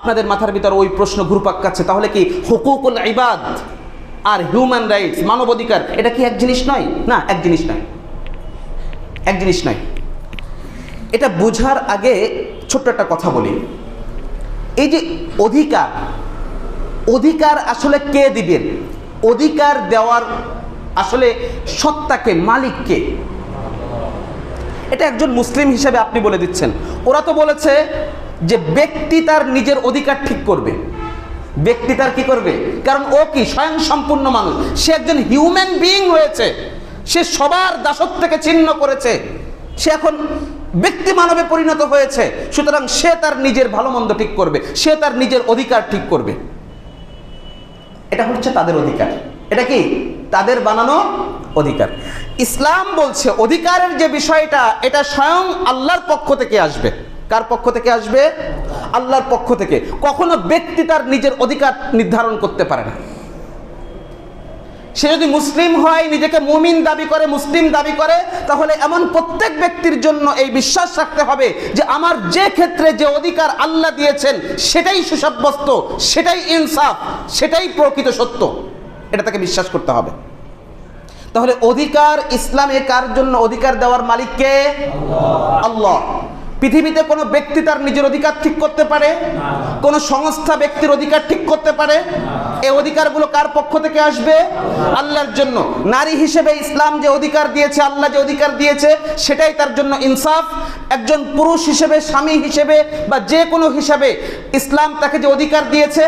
আপনাদের মাথার ভিতর ওই প্রশ্ন ঘুরপাক খাচ্ছে, তাহলে কি হুকুকুল ইবাদ আর হিউম্যান রাইটস, মানবাধিকার, এটা কি এক জিনিস নয়? না, এক জিনিস নয়, এক জিনিস নয়। এটা বোঝার আগে ছোট্ট একটা কথা বলি। এই যে অধিকার, অধিকার আসলে কে দিবেন? অধিকার দেওয়ার আসলে সত্তাকে, মালিককে? এটা একজন মুসলিম হিসেবে আপনি বলে দিচ্ছেন। ওরা তো বলেছে যে ব্যক্তি তার নিজের অধিকার ঠিক করবে। ব্যক্তি তার কি করবে? কারণ ও কি স্বয়ং সম্পূর্ণ মানুষ, সে একজন হিউম্যান বিইং হয়েছে, সে সবার দাসত্বকে ছিন্ন করেছে, সে এখন ব্যক্তি মানবে পরিণত হয়েছে। সুতরাং সে তার নিজের ভালো মন্দ ঠিক করবে, সে তার নিজের অধিকার ঠিক করবে। এটা হচ্ছে তাদের অধিকার। এটা কি তাদের বানানো অধিকার। ইসলাম বলছে অধিকারের যে বিষয়টা, এটা স্বয়ং আল্লাহর পক্ষ থেকে আসবে। কার পক্ষ থেকে আসবে? আল্লাহর পক্ষ থেকে। কখনো ব্যক্তি তার নিজের অধিকার নির্ধারণ করতে পারে না। সে যদি মুসলিম হয়, নিজেকে মুমিন দাবি করে, মুসলিম দাবি করে, তাহলে এমন প্রত্যেক ব্যক্তির জন্য এই বিশ্বাস রাখতে হবে যে আমার যে ক্ষেত্রে যে অধিকার আল্লাহ দিয়েছেন সেটাই সুসাব্যস্ত, সেটাই ইনসাফ, সেটাই প্রকৃত সত্য। এটা তাকে বিশ্বাস করতে হবে। তাহলে অধিকার ইসলামে কার জন্য অধিকার দেওয়ার মালিক কে? আল্লাহ। পৃথিবীতে কোনো ব্যক্তি তার নিজের অধিকার ঠিক করতে পারে? কোনো সংস্থা ব্যক্তির অধিকার ঠিক করতে পারে? এই অধিকারগুলো কার পক্ষ থেকে আসবে? আল্লাহর জন্য। নারী হিসেবে ইসলাম যে অধিকার দিয়েছে, আল্লাহ যে অধিকার দিয়েছে, সেটাই তার জন্য ইনসাফ। একজন পুরুষ হিসেবে, স্বামী হিসেবে বা যে কোনো হিসাবে ইসলাম তাকে যে অধিকার দিয়েছে,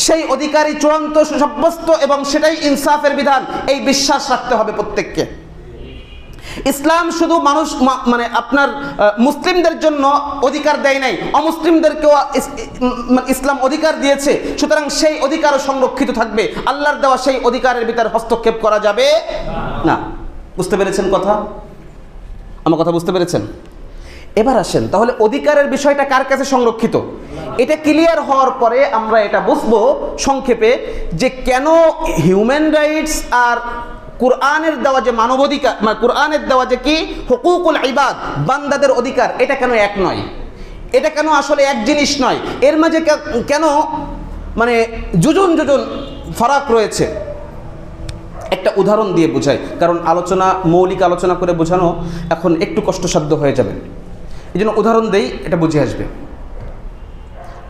সেই অধিকারই চূড়ান্ত সুসাব্যস্ত এবং সেটাই ইনসাফের বিধান। এই বিশ্বাস রাখতে হবে প্রত্যেককে। ইসলাম শুধু মানুষ মানে আপনার মুসলিমদের জন্য অধিকার দেয় নাই, অমুসলিমদেরকেও ইসলাম অধিকার দিয়েছে। সুতরাং সেই অধিকারও সংরক্ষিত থাকবে। আল্লাহর দেওয়া সেই অধিকারের ভিতর হস্তক্ষেপ করা যাবে না। বুঝতে পেরেছেন কথা? আমার কথা বুঝতে পেরেছেন? এবার আসেন, তাহলে অধিকারের বিষয়টা কার কাছে সংরক্ষিত? এটা ক্লিয়ার হওয়ার পরে আমরা এটা বুঝবো সংক্ষেপে যে কেন হিউম্যান রাইটস আর কোরআনের দেওয়া যে মানবাধিকার, মানে কোরআনের দেওয়া যে কি হুকুকুল ইবাদ, বান্দাদের অধিকার, এটা কেন এক নয়, এটা কেন আসলে এক জিনিস নয়, এর মাঝে কেন মানে যোজন যোজন ফারাক রয়েছে। একটা উদাহরণ দিয়ে বোঝাই, কারণ আলোচনা, মৌলিক আলোচনা করে বোঝানো এখন একটু কষ্টসাধ্য হয়ে যাবে। এই জন্য উদাহরণ দেই, এটা বুঝে আসবে।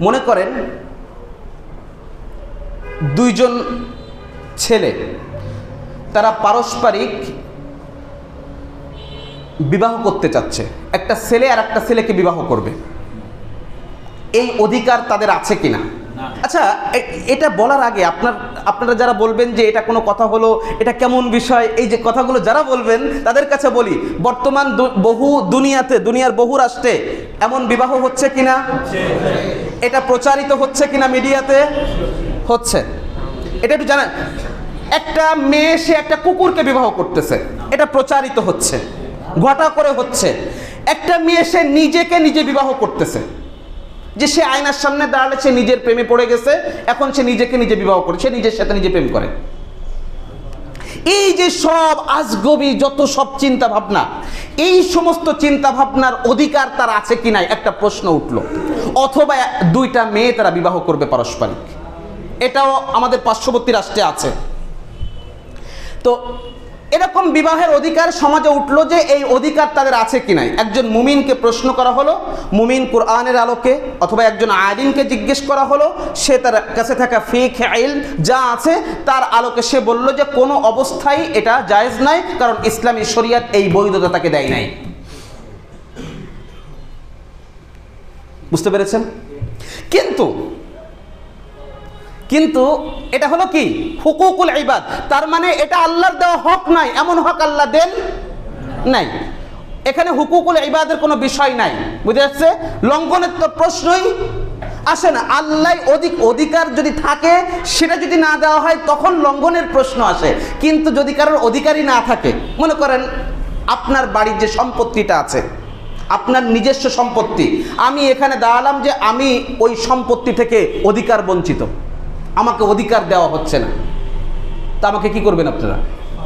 মনে করেন দুইজন ছেলে, তারা পারস্পরিক বিবাহ করতে চাচ্ছে। একটা ছেলে আর একটা ছেলেকে বিবাহ করবে, এই অধিকার তাদের আছে কিনা? আচ্ছা, এটা বলার আগে আপনারা যারা বলবেন যে এটা কোনো কথা হলো, এটা কেমন বিষয়, এই যে কথাগুলো যারা বলবেন তাদের কাছে বলি, বর্তমান বহু দুনিয়ার বহু রাষ্ট্রে এমন বিবাহ হচ্ছে কিনা? এটা প্রচারিত হচ্ছে কিনা মিডিয়াতে? হচ্ছে। এটা একটু জানেন, একটা মেয়ে সে একটা কুকুরকে বিবাহ করতেছে, এটা প্রচারিত হচ্ছে, ঘটা করে হচ্ছে। একটা মেয়ে সে নিজেকে নিজে বিবাহ করতেছে, যে সে আয়নার সামনে দাঁড়ালে সে নিজের প্রেমে পড়ে গেছে, এখন সে নিজেকে নিজে বিবাহ করে, সে নিজের সাথে নিজে প্রেম করে। এই যে সব আজগবি যত সব চিন্তা ভাবনা, এই সমস্ত চিন্তা ভাবনার অধিকার তার আছে কি নাই একটা প্রশ্ন উঠলো। অথবা দুইটা মেয়ে তারা বিবাহ করবে পারস্পরিক, এটাও আমাদের পার্শ্ববর্তী রাষ্ট্রে আছে। তো এরকম বিবাহের অধিকার সমাজে উঠলো, যে এই অধিকার তাদের আছে কি নাই। একজন মুমিনকে প্রশ্ন করা হলো, মুমিন কোরআনের আলোকে, অথবা একজন আলিমকে জিজ্ঞেস করা হলো, সে তার কাছে থাকা ফিকহ ইলম যা আছে তার আলোকে সে বলল যে কোনো অবস্থায় এটা জায়েজ নাই, কারণ ইসলামী শরিয়ত এই বৈধতা তাকে দেয় নাই। বুঝতে পেরেছেন? কিন্তু এটা হলো কি হুকুকুল ইবাদ, তার মানে এটা আল্লাহর দেওয়া হক নাই, এমন হক আল্লাহ দেন নাই। এখানে হুকুকুল ইবাদের কোনো বিষয় নাই। বুঝে যাচ্ছে? লঙ্ঘনের তো প্রশ্নই আসে না। আল্লাহ অধিকার যদি থাকে, সেটা যদি না দেওয়া হয় তখন লঙ্ঘনের প্রশ্ন আসে। কিন্তু যদি কারোর অধিকারই না থাকে, মনে করেন আপনার বাড়ির যে সম্পত্তিটা আছে, আপনার নিজস্ব সম্পত্তি, আমি এখানে দাঁড়ালাম যে আমি ওই সম্পত্তি থেকে অধিকার বঞ্চিত, আমাকে অধিকার দেওয়া হচ্ছে না, তা আমাকে কি করবেন আপনারা?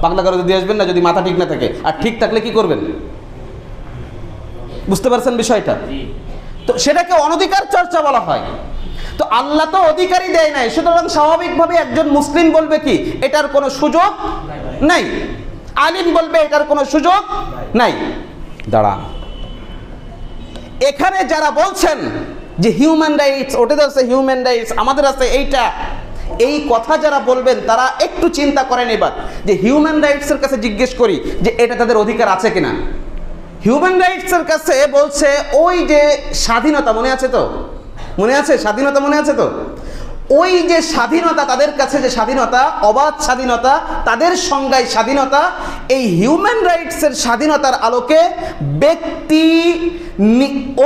পাগলা করে দিয়ে আসবেন না যদি মাথা ঠিক না থাকে? আর ঠিক থাকলে কি করবেন? বুঝতে পারছেন বিষয়টা? তো সেটাকে অনধিকার চর্চা বলা হয়। তো আল্লাহ তো অধিকারই দেয় নাই, সুতরাং স্বাভাবিকভাবে একজন মুসলিম বলবে কি এটার কোনো সুযোগ নাই, আলিম বলবে এটার কোনো সুযোগ নাই। দাঁড়ান, এখানে যারা বলছেন যে হিউম্যান রাইটস, ওদের আছে হিউম্যান রাইটস, আমাদের আছে এইটা, এই কথা যারা বলবেন তারা একটু চিন্তা করেন এবার যে হিউম্যান রাইটসের কাছে জিজ্ঞেস করি যে এটা তাদের অধিকার আছে কিনা। হিউম্যান রাইটসের কাছে বলছে ওই যে স্বাধীনতা, মনে আছে তো, মনে আছে স্বাধীনতা, মনে আছে তো, ওই যে স্বাধীনতা তাদের কাছে, যে স্বাধীনতা, অবাধ স্বাধীনতা, তাদের সংজ্ঞায় স্বাধীনতা, এই হিউম্যান রাইটসের স্বাধীনতার আলোকে ব্যক্তি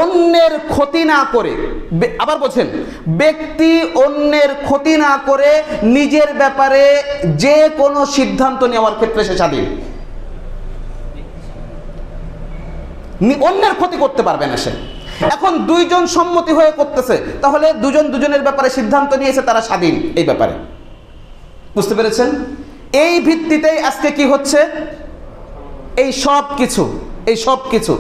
অন্যের ক্ষতি না করে, আবার বলছেন ব্যক্তি অন্যের ক্ষতি না করে নিজের ব্যাপারে যে কোনো সিদ্ধান্ত নেওয়ার ক্ষেত্রে সে স্বাধীন, অন্যের ক্ষতি করতে পারবে না সে। এখন দুইজন সম্মতি হয়ে করতেছে, তাহলে দুজন দুজনের ব্যাপারে সিদ্ধান্ত নিয়েছে, তারা স্বাধীন এই ব্যাপারে। বুঝতে পেরেছেন? এই ভিত্তিতেই আজকে কি হচ্ছে, এই সব কিছু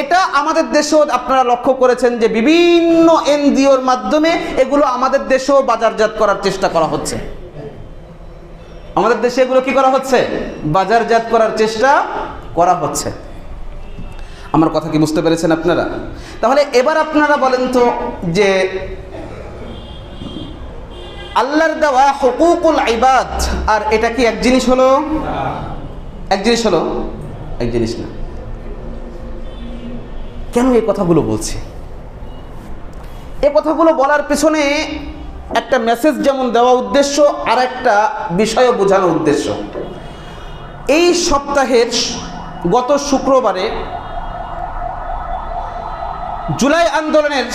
এটা আমাদের দেশেও আপনারা লক্ষ্য করেছেন যে বিভিন্ন এনজিওর মাধ্যমে এগুলো আমাদের দেশেও বাজারজাত করার চেষ্টা করা হচ্ছে। আমাদের দেশে এগুলো কি করা হচ্ছে, বাজারজাত করার চেষ্টা করা হচ্ছে। আমার কথা কি বুঝতে পেরেছেন আপনারা? তাহলে এবার আপনারা বলেন তো যে আল্লাহর দেওয়া হুকুকুল ইবাদ আর এটা কি এক জিনিস হলো? এক জিনিস হলো? এক জিনিস না। কেন এই কথাগুলো বলছি? এই কথাগুলো বলার পেছনে একটা মেসেজ যেমন দেওয়া উদ্দেশ্য, আর একটা বিষয়ও বোঝানো উদ্দেশ্য। এই সপ্তাহের গত শুক্রবারে জুলাই আন্দোলনের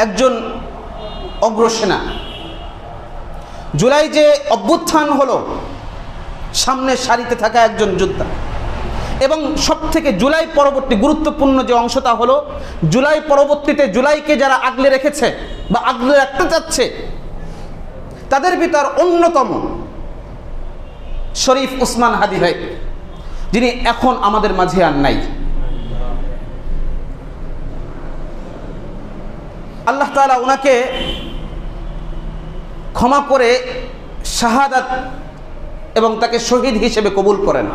একজন অগ্রসেনা, জুলাই যে অভ্যুত্থান হলো, সামনের সারিতে থাকা একজন যোদ্ধা, এবং সব থেকে জুলাই পরবর্তী গুরুত্বপূর্ণ যে অংশটা হলো, জুলাই পরবর্তীতে জুলাইকে যারা আগলে রেখেছে বা আগলে রাখতে চাচ্ছে, তাদের ভিতর অন্যতম শরীফ ওসমান হাদি ভাই, যিনি এখন আমাদের মাঝে আর নাই। আল্লাহ তাআলা ওনাকে ক্ষমা করে শাহাদাত এবং তাকে শহীদ হিসেবে কবুল করেন।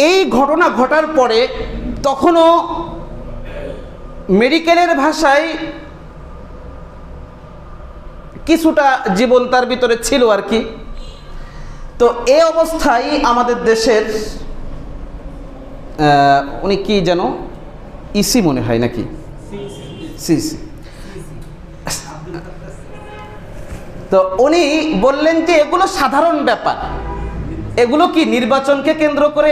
এই ঘটনা ঘটার পরে তখনও মেডিকেলের ভাষায় কিছুটা জীবন তার ভিতরে ছিল আর কি। তো এই অবস্থায় আমাদের দেশের উনি কি যেন ইসি মনে হয় নাকি, সিসি, তো উনি বললেন যে এগুলো সাধারণ ব্যাপার, এগুলো কি নির্বাচনকে কেন্দ্র করে,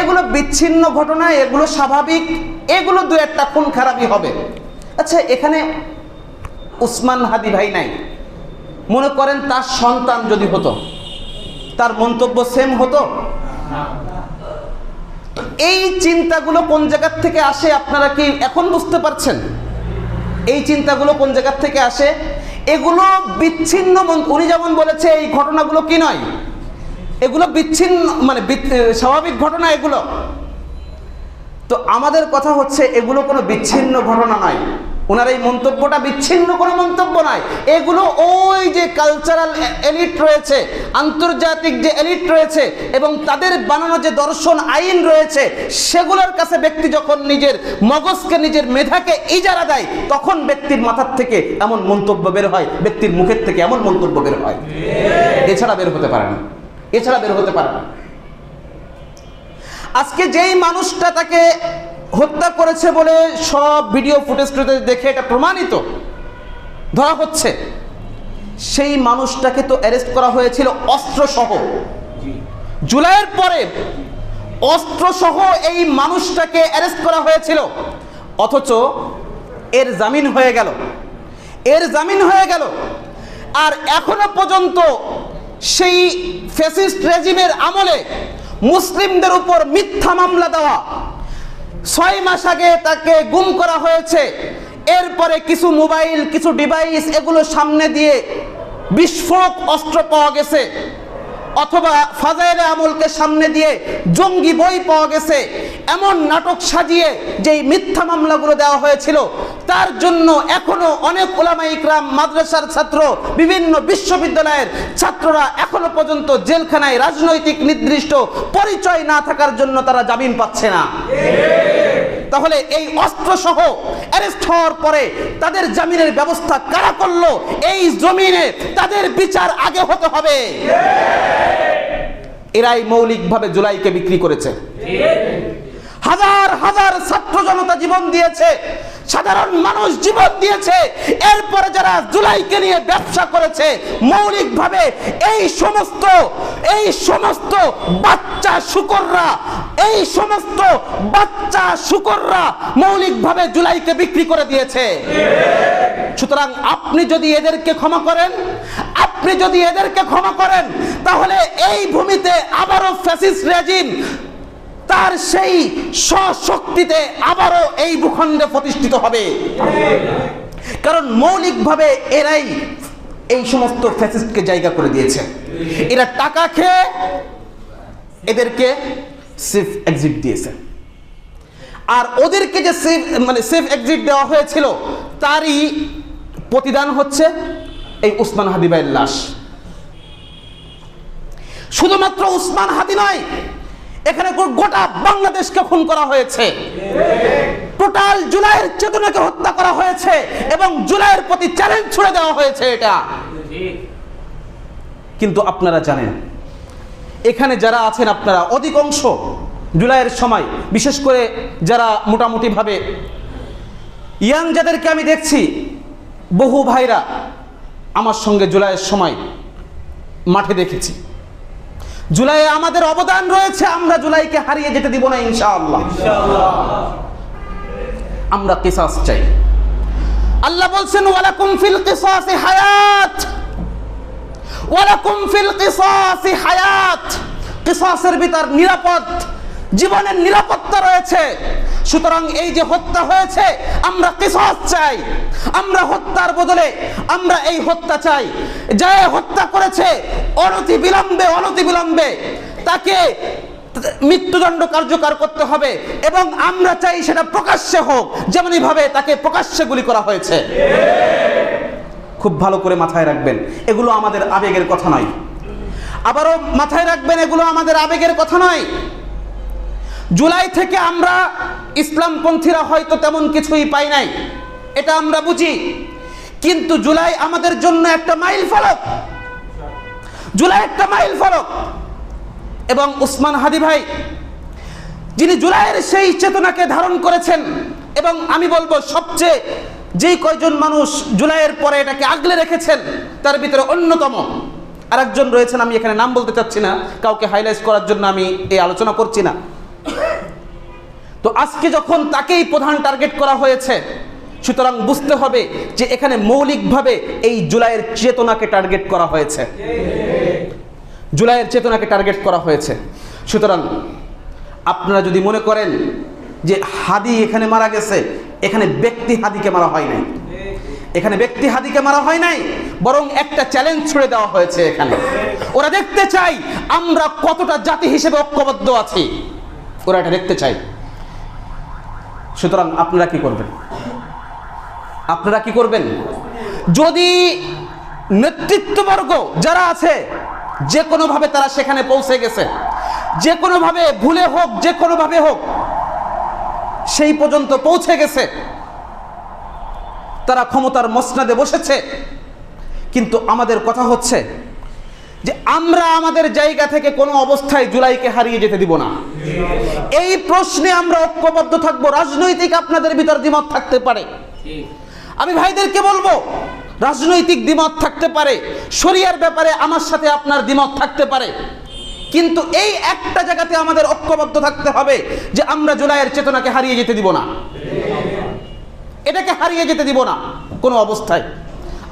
এগুলো বিচ্ছিন্ন ঘটনা, এগুলো স্বাভাবিক, এগুলো দু একটা খুন খারাপই হবে। আচ্ছা, এখানে ওসমান হাদি ভাই নাই, মনে করেন তার সন্তান যদি হতো, তার মন্তব্য সেম হতো? এই চিন্তাগুলো কোন জায়গার থেকে আসে আপনারা কি এখন বুঝতে পারছেন? এই চিন্তাগুলো কোন জায়গার থেকে আসে? এগুলো বিচ্ছিন্ন, উনি যেমন বলেছে এই ঘটনাগুলো কি নয়, এগুলো বিচ্ছিন্ন মানে স্বাভাবিক ঘটনা এগুলো। তো আমাদের কথা হচ্ছে এগুলো কোনো বিচ্ছিন্ন ঘটনা নয়, ওনার এই মন্তব্যটা বিচ্ছিন্ন কোনো মন্তব্য নয়। এগুলো ওই যে কালচারাল এলিট রয়েছে, আন্তর্জাতিক যে এলিট রয়েছে, এবং তাদের বানানো যে দর্শন আইন রয়েছে, সেগুলোর কাছে ব্যক্তি যখন নিজের মগজকে, নিজের মেধাকে ইজারা দেয়, তখন ব্যক্তির মাথার থেকে এমন মন্তব্য বের হয়, ব্যক্তির মুখের থেকে এমন মন্তব্য বের হয়, এছাড়া বের হতে পারে না, এছাড়া বের হতে পারে না। আজকে যেই মানুষটা তাকে হত্যা করেছে বলে সব ভিডিও ফুটেজ দেখে এটা প্রমাণিত ধরা হচ্ছে, সেই মানুষটাকে তো অ্যারেস্ট করা হয়েছিল অস্ত্রসহ। জুলাইয়ের পরে অস্ত্রসহ এই মানুষটাকে অ্যারেস্ট করা হয়েছিল, অথচ এর জামিন হয়ে গেল, এর জামিন হয়ে গেল। আর এখনো পর্যন্ত সেই ফ্যাসিস্ট রেজিমের আমলে মুসলিমদের উপর মিথ্যা মামলা দেওয়া, 6 মাস আগে তাকে গুম করা হয়েছে, এরপরে কিছু মোবাইল, কিছু ডিভাইস, এগুলো সামনে দিয়ে বিস্ফোরক অস্ত্র পাওয়া গেছে, অথবা ফাজাইলে আমলকে সামনে দিয়ে জঙ্গি বই পাওয়া গেছে, এমন নাটক সাজিয়ে যেই মিথ্যা মামলাগুলো দেওয়া হয়েছিল, তার জন্য এখনো অনেক উলামা ইকরাম, মাদ্রাসার ছাত্র, বিভিন্ন বিশ্ববিদ্যালয়ের ছাত্ররা এখনো পর্যন্ত জেলখানায় রাজনৈতিক নির্দিষ্ট পরিচয় না থাকার জন্য তারা জামিন পাচ্ছে না। তাহলে এই অস্ত্র সহ অ্যারেস্ট হওয়ার পরে তাদের জামিনের ব্যবস্থা কারা করলো? এই জমিনে তাদের বিচার আগে হতে হবে। এরাই মৌলিকভাবে জুলাইকে বিক্রি করেছে। হাজার হাজার ছাত্র জনতা জীবন দিয়েছে, সাধারণ মানুষ জীবন দিয়েছে, এরপরে যারা জুলাইকে নিয়ে ব্যবসা করেছে, মৌলিকভাবে এই সমস্ত বাচ্চা শুকররা মৌলিকভাবে জুলাইকে বিক্রি করে দিয়েছে। সুতরাং আপনি যদি এদেরকে ক্ষমা করেন, তাহলে এই ভূমিতে আবারও ফ্যাসিস্ট রেজিম তার সেই স্বশক্তিতে আবারও এই ভূখণ্ডে প্রতিষ্ঠিত হবে। কারণ মৌলিকভাবে এরাই এই সমস্ত ফ্যাসিস্টকে জায়গা করে দিয়েছে। এরা টাকা খেয়ে এদেরকে সেফ এক্সিট দিয়েছে, আর ওদেরকে যে সেফ এক্সিট দেওয়া হয়েছিল তারই প্রতিদান হচ্ছে এই উসমান হাদি ভাইয়ের লাশ। শুধুমাত্র উসমান হাদি নয়, এখানে গোটা বাংলাদেশকে খুন করা হয়েছে, টোটাল জুলাইয়ের চেতনাকে হত্যা করা হয়েছে এবং জুলাইয়ের প্রতি চ্যালেঞ্জ ছুড়ে দেওয়া হয়েছে এটা। কিন্তু আপনারা জানেন, এখানে যারা আছেন আপনারা অধিকাংশ জুলাইয়ের সময়, বিশেষ করে যারা মোটামুটি ভাবে ইয়াং যাদেরকে আমি দেখছি, বহু ভাইরা আমার সঙ্গে জুলাইয়ের সময় মাঠে দেখেছি। জুলাইয়ে আমাদের অবদান রয়েছে, আমরা জুলাইকে হারিয়ে যেতে দিব না ইনশাআল্লাহ। আমরা কিসাস চাই। আল্লাহ বলছেন ওয়ালাকুম ফিল কিসাসি হায়াত, ওয়ালাকুম ফিল কিসাসি হায়াত। কিসাসের ভিতর নিরাপদ জীবনের নিরাপত্তা রয়েছে। সুতরাং এই যে হত্যা হয়েছে, আমরা কিসাস চাই। আমরা হত্যার বদলে আমরা এই হত্যা চাই। যে হত্যা করেছে অনতি বিলম্বে তাকে মৃত্যুদণ্ড কার্যকর করতে হবে এবং আমরা চাই সেটা প্রকাশ্যে হোক, যেমনই ভাবে তাকে প্রকাশ্যে গুলি করা হয়েছে। খুব ভালো করে মাথায় রাখবেন, এগুলো আমাদের আবেগের কথা নয়। আবারও মাথায় রাখবেন, এগুলো আমাদের আবেগের কথা নয়। জুলাই থেকে আমরা ইসলামপন্থীরা হয়তো তেমন কিছুই পাই নাই, এটা আমরা বুঝি, কিন্তু জুলাই আমাদের জন্য একটা মাইল ফলক। জুলাই একটা মাইল ফলক। এবং উসমান হাদি ভাই, যিনি জুলাইয়ের সেই চেতনাকে ধারণ করেছেন, এবং আমি বলবো সবচেয়ে যেই কয়জন মানুষ জুলাইয়ের পরে এটাকে আগলে রেখেছেন, তার ভিতরে অন্যতম আরেকজন রয়েছেন। আমি এখানে নাম বলতে চাচ্ছি না, কাউকে হাইলাইট করার জন্য আমি এই আলোচনা করছি না। তো আজকে যখন তাকেই প্রধান টার্গেট করা হয়েছে, সুতরাং বুঝতে হবে যে এখানে মৌলিকভাবে এই জুলাইয়ের চেতনাকে টার্গেট করা হয়েছে। জুলাইয়ের চেতনাকে টার্গেট করা হয়েছে। সুতরাং আপনারা যদি মনে করেন যে হাদি এখানে মারা গেছে, এখানে ব্যক্তি হাদিকে মারা হয় নাই, এখানে ব্যক্তি হাদিকে মারা হয় নাই, বরং একটা চ্যালেঞ্জ ছুড়ে দেওয়া হয়েছে। এখানে ওরা দেখতে চাই আমরা কতটা জাতি হিসেবে ঐক্যবদ্ধ আছি, ওরা এটা দেখতে চাই। সুতরাং আপনারা কি করবেন? যদি নেতৃত্ববর্গ যারা আছে, যে কোনোভাবে তারা সেখানে পৌঁছে গেছে, যে কোনোভাবে ভুলে হোক, যে কোনোভাবে হোক সেই পর্যন্ত পৌঁছে গেছে, তারা ক্ষমতার মসনদে বসেছে। কিন্তু আমাদের কথা হচ্ছে যে আমরা আমাদের জায়গা থেকে কোনো অবস্থায় জুলাইকে হারিয়ে যেতে দিব না। এই প্রশ্নে আমরা ঐক্যবদ্ধ থাকবো। রাজনৈতিক আপনাদের ভিতর দ্বিমত থাকতে পারে, আমি ভাইদেরকে বলবো রাজনৈতিক দ্বিমত থাকতে পারে, শরিয়ার ব্যাপারে আমার সাথে আপনার দ্বিমত থাকতে পারে, কিন্তু এই একটা জায়গাতে আমাদের ঐক্যবদ্ধ থাকতে হবে যে আমরা জুলাইয়ের চেতনাকে হারিয়ে যেতে দিব না, এটাকে হারিয়ে যেতে দিব না কোনো অবস্থায়।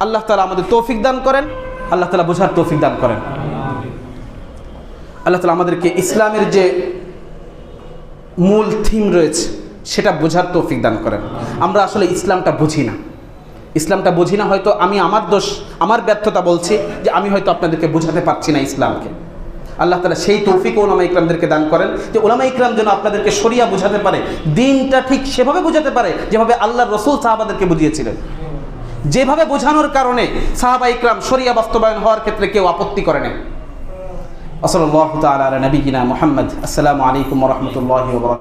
আল্লাহ তাআলা আমাদের তৌফিক দান করেন, আল্লাহ তাআলা বোঝার তৌফিক দান করেন। আল্লাহ তাআলা আমাদেরকে ইসলামের যে মূল থিম রয়েছে সেটা বোঝার তৌফিক দান করেন। আমরা আসলে ইসলামটা বুঝি না, হয়তো আমি আমার দোষ, আমার ব্যর্থতা বলছি যে আমি হয়তো আপনাদেরকে বোঝাতে পারছি না ইসলামকে। আল্লাহ তাআলা সেই তৌফিক ওলামা ইকরামদেরকে দান করেন যে ওলামা ইকরাম যেন আপনাদেরকে শরিয়া বোঝাতে পারে, দিনটা ঠিক সেভাবে বোঝাতে পারে যেভাবে আল্লাহর রাসূল সাহাবাদেরকে বুঝিয়েছিলেন, যেভাবে বোঝানোর কারণে সাহাবা ইকরাম শরিয়া বাস্তবায়ন হওয়ার ক্ষেত্রে কেউ আপত্তি করে না। সাল্লাল্লাহু তাআলা আলা নবিয়িনা মুহাম্মদ। আসসালামু আলাইকুম ওয়া রাহমাতুল্লাহি ওয়া বারাকাতুহু।